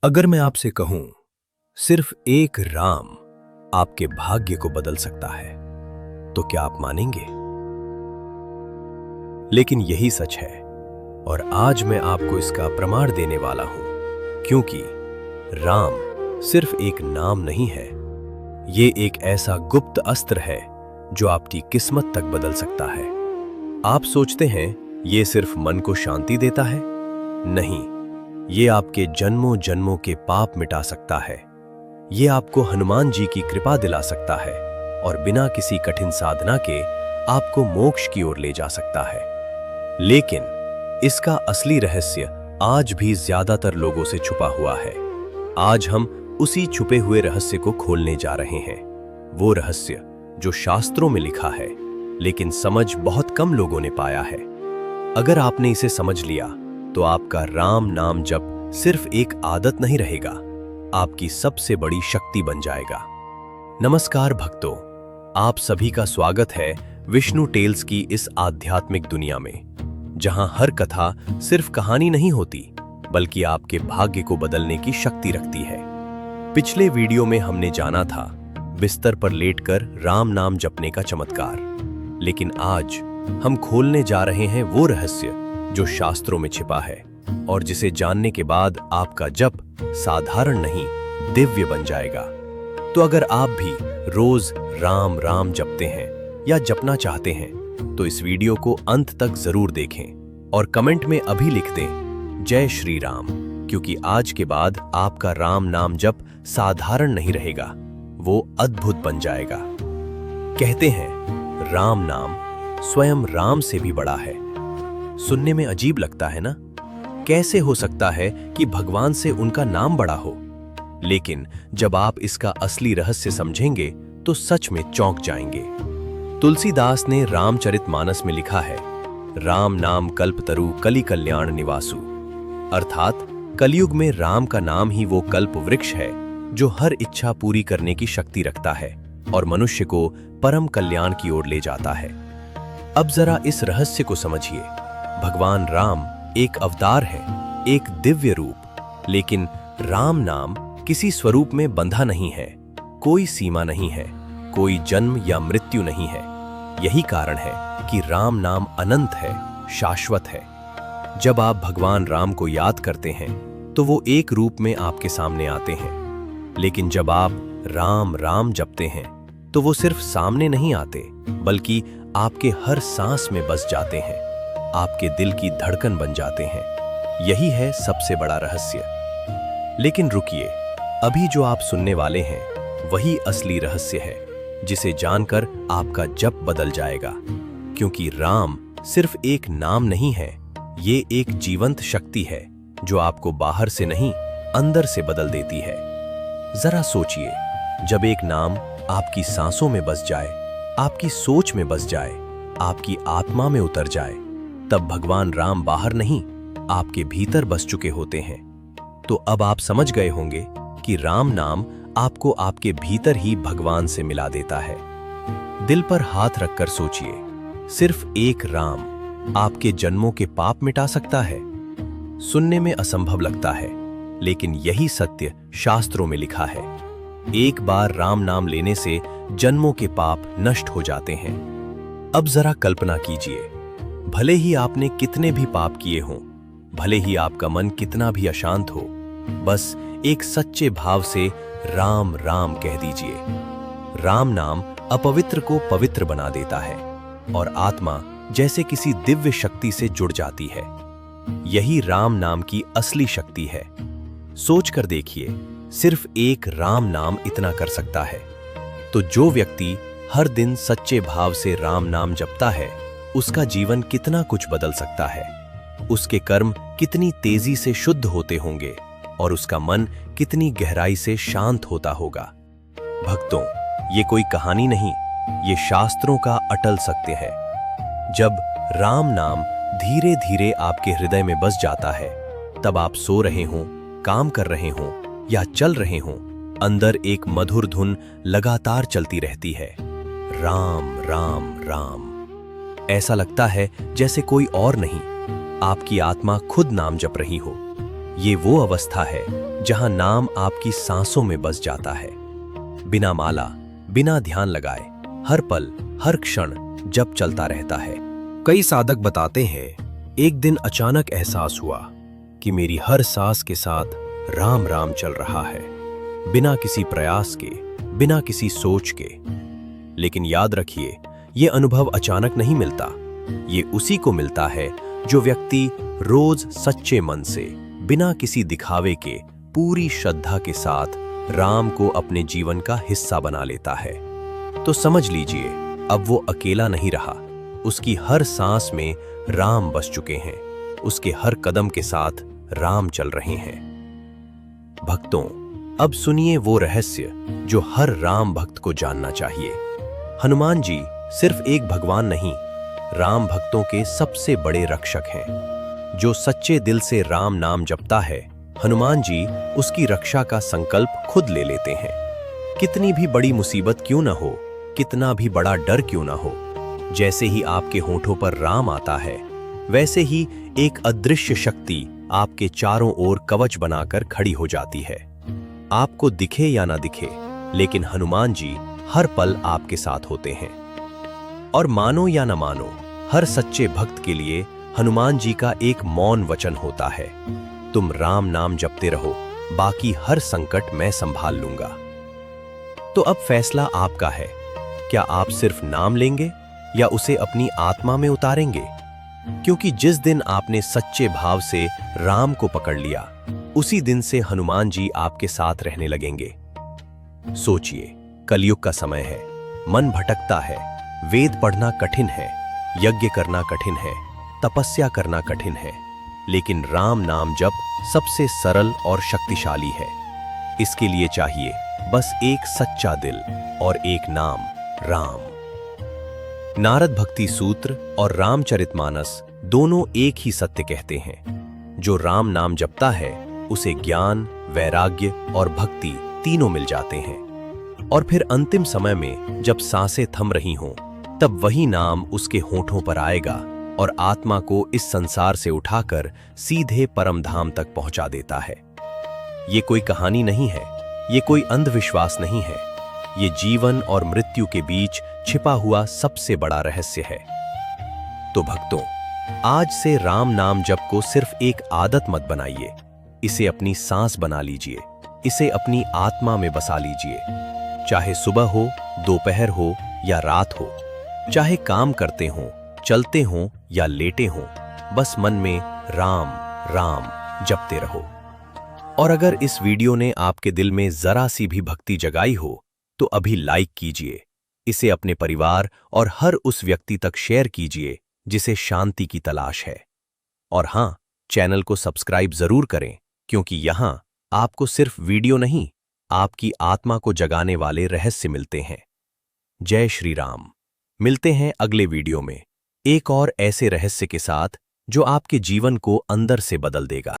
अगर मैं आपसे कहूं सिर्फ एक राम आपके भाग्य को बदल सकता है तो क्या आप मानेंगे? लेकिन यही सच है और आज मैं आपको इसका प्रमाण देने वाला हूं, क्योंकि राम सिर्फ एक नाम नहीं है, ये एक ऐसा गुप्त अस्त्र है जो आपकी किस्मत तक बदल सकता है। आप सोचते हैं ये सिर्फ मन को शांति देता है? नहीं, ये आपके जन्मों जन्मों के पाप मिटा सकता है। ये आपको हनुमान जी की कृपा दिला सकता है और बिना किसी कठिन साधना के आपको मोक्ष की ओर ले जा सकता है। लेकिन इसका असली रहस्य आज भी ज्यादातर लोगों से छुपा हुआ है। आज हम उसी छुपे हुए रहस्य को खोलने जा रहे हैं। वो रहस्य जो शास्त्रों में लिखा है, लेकिन समझ बहुत कम लोगों ने पाया है। अगर आपने इसे समझ लिया तो आपका राम नाम जप सिर्फ एक आदत नहीं रहेगा, आपकी सबसे बड़ी शक्ति बन जाएगा। नमस्कार भक्तों, आप सभी का स्वागत है विष्णु टेल्स की इस आध्यात्मिक दुनिया में, जहां हर कथा सिर्फ कहानी नहीं होती, बल्कि आपके भाग्य को बदलने की शक्ति रखती है। पिछले वीडियो में हमने जाना था बिस्तर पर लेटकर राम नाम जपने का चमत्कार, लेकिन आज हम खोलने जा रहे हैं वो रहस्य जो शास्त्रों में छिपा है और जिसे जानने के बाद आपका जप साधारण नहीं, दिव्य बन जाएगा। तो अगर आप भी रोज राम राम जपते हैं या जपना चाहते हैं तो इस वीडियो को अंत तक जरूर देखें और कमेंट में अभी लिख दें जय श्री राम, क्योंकि आज के बाद आपका राम नाम जप साधारण नहीं रहेगा, वो अद्भुत बन जाएगा। कहते हैं राम नाम स्वयं राम से भी बड़ा है। सुनने में अजीब लगता है ना? कैसे हो सकता है कि भगवान से उनका नाम बड़ा हो? लेकिन जब आप इसका असली रहस्य समझेंगे तो सच में चौंक जाएंगे। तुलसीदास ने रामचरितमानस में लिखा है, राम नाम कल्पतरु कलि कल्याण निवासु, अर्थात कलयुग में राम का नाम ही वो कल्प वृक्ष है जो हर इच्छा पूरी करने की शक्ति रखता है और मनुष्य को परम कल्याण की ओर ले जाता है। अब जरा इस रहस्य को समझिए। भगवान राम एक अवतार है, एक दिव्य रूप, लेकिन राम नाम किसी स्वरूप में बंधा नहीं है, कोई सीमा नहीं है, कोई जन्म या मृत्यु नहीं है। यही कारण है कि राम नाम अनंत है, शाश्वत है। जब आप भगवान राम को याद करते हैं तो वो एक रूप में आपके सामने आते हैं, लेकिन जब आप राम राम जपते हैं तो वो सिर्फ सामने नहीं आते, बल्कि आपके हर सांस में बस जाते हैं, आपके दिल की धड़कन बन जाते हैं। यही है सबसे बड़ा रहस्य। लेकिन रुकिए, अभी जो आप सुनने वाले हैं वही असली रहस्य है, जिसे जानकर आपका जप बदल जाएगा। क्योंकि राम सिर्फ एक नाम नहीं है, ये एक जीवंत शक्ति है जो आपको बाहर से नहीं, अंदर से बदल देती है। जरा सोचिए, जब एक नाम आपकी सांसों में बस जाए, आपकी सोच में बस जाए, आपकी आत्मा में उतर जाए, तब भगवान राम बाहर नहीं, आपके भीतर बस चुके होते हैं। तो अब आप समझ गए होंगे कि राम नाम आपको आपके भीतर ही भगवान से मिला देता है। दिल पर हाथ रखकर सोचिए, सिर्फ एक राम आपके जन्मों के पाप मिटा सकता है। सुनने में असंभव लगता है, लेकिन यही सत्य शास्त्रों में लिखा है। एक बार राम नाम लेने से जन्मों के पाप नष्ट हो जाते हैं। अब जरा कल्पना कीजिए, भले ही आपने कितने भी पाप किए हों, भले ही आपका मन कितना भी अशांत हो, बस एक सच्चे भाव से राम राम कह दीजिए। राम नाम अपवित्र को पवित्र बना देता है और आत्मा जैसे किसी दिव्य शक्ति से जुड़ जाती है। यही राम नाम की असली शक्ति है। सोच कर देखिए, सिर्फ एक राम नाम इतना कर सकता है। तो जो व्यक्ति हर दिन सच्चे भाव से राम नाम जपता है, उसका जीवन कितना कुछ बदल सकता है। उसके कर्म कितनी तेजी से शुद्ध होते होंगे और उसका मन कितनी गहराई से शांत होता होगा। भक्तों, ये कोई कहानी नहीं, ये शास्त्रों का अटल सत्य है। जब राम नाम धीरे धीरे आपके हृदय में बस जाता है, तब आप सो रहे हों, काम कर रहे हों या चल रहे हों, अंदर एक मधुर धुन लगातार चलती रहती है, राम राम राम। ऐसा लगता है जैसे कोई और नहीं, आपकी आत्मा खुद नाम जप रही हो। ये वो अवस्था है जहां नाम आपकी सांसों में बस जाता है, बिना माला, बिना ध्यान लगाए, हर पल, हर क्षण जप चलता रहता है। कई साधक बताते हैं, एक दिन अचानक एहसास हुआ कि मेरी हर सांस के साथ राम राम चल रहा है, बिना किसी प्रयास के, बिना किसी सोच के। लेकिन याद रखिए, ये अनुभव अचानक नहीं मिलता। ये उसी को मिलता है जो व्यक्ति रोज सच्चे मन से, बिना किसी दिखावे के, पूरी श्रद्धा के साथ राम को अपने जीवन का हिस्सा बना लेता है। तो समझ लीजिए, अब वो अकेला नहीं रहा। उसकी हर सांस में राम बस चुके हैं, उसके हर कदम के साथ राम चल रहे हैं। भक्तों, अब सुनिए वो रहस्य जो हर राम भक्त को जानना चाहिए। हनुमान जी सिर्फ एक भगवान नहीं, राम भक्तों के सबसे बड़े रक्षक हैं। जो सच्चे दिल से राम नाम जपता है, हनुमान जी उसकी रक्षा का संकल्प खुद ले लेते हैं। कितनी भी बड़ी मुसीबत क्यों ना हो, कितना भी बड़ा डर क्यों ना हो, जैसे ही आपके होठों पर राम आता है, वैसे ही एक अदृश्य शक्ति आपके चारों ओर कवच बनाकर खड़ी हो जाती है। आपको दिखे या ना दिखे, लेकिन हनुमान जी हर पल आपके साथ होते हैं। और मानो या न मानो, हर सच्चे भक्त के लिए हनुमान जी का एक मौन वचन होता है, तुम राम नाम जपते रहो, बाकी हर संकट मैं संभाल लूंगा। तो अब फैसला आपका है, क्या आप सिर्फ नाम लेंगे या उसे अपनी आत्मा में उतारेंगे? क्योंकि जिस दिन आपने सच्चे भाव से राम को पकड़ लिया, उसी दिन से हनुमान जी आपके साथ रहने लगेंगे। सोचिए, कलयुग का समय है, मन भटकता है, वेद पढ़ना कठिन है, यज्ञ करना कठिन है, तपस्या करना कठिन है, लेकिन राम नाम जप सबसे सरल और शक्तिशाली है। इसके लिए चाहिए बस एक सच्चा दिल और एक नाम, राम। नारद भक्ति सूत्र और रामचरितमानस दोनों एक ही सत्य कहते हैं। जो राम नाम जपता है, उसे ज्ञान, वैराग्य और भक्ति तीनों मिल जाते हैं। और फिर अंतिम समय में जब सांसें थम रही हों, तब वही नाम उसके होठों पर आएगा और आत्मा को इस संसार से उठाकर सीधे परम धाम तक पहुंचा देता है। ये कोई कहानी नहीं है, ये कोई अंधविश्वास नहीं है, ये जीवन और मृत्यु के बीच छिपा हुआ सबसे बड़ा रहस्य है। तो भक्तों, आज से राम नाम जप को सिर्फ एक आदत मत बनाइए, इसे अपनी सांस बना लीजिए, इसे अपनी आत्मा में बसा लीजिए। चाहे सुबह हो, दोपहर हो या रात हो, चाहे काम करते हो, चलते हो या लेटे हो, बस मन में राम राम जपते रहो। और अगर इस वीडियो ने आपके दिल में जरा सी भी भक्ति जगाई हो, तो अभी लाइक कीजिए, इसे अपने परिवार और हर उस व्यक्ति तक शेयर कीजिए जिसे शांति की तलाश है। और हां, चैनल को सब्सक्राइब जरूर करें, क्योंकि यहां आपको सिर्फ वीडियो नहीं, आपकी आत्मा को जगाने वाले रहस्य मिलते हैं। जय श्री राम। मिलते हैं अगले वीडियो में एक और ऐसे रहस्य के साथ जो आपके जीवन को अंदर से बदल देगा।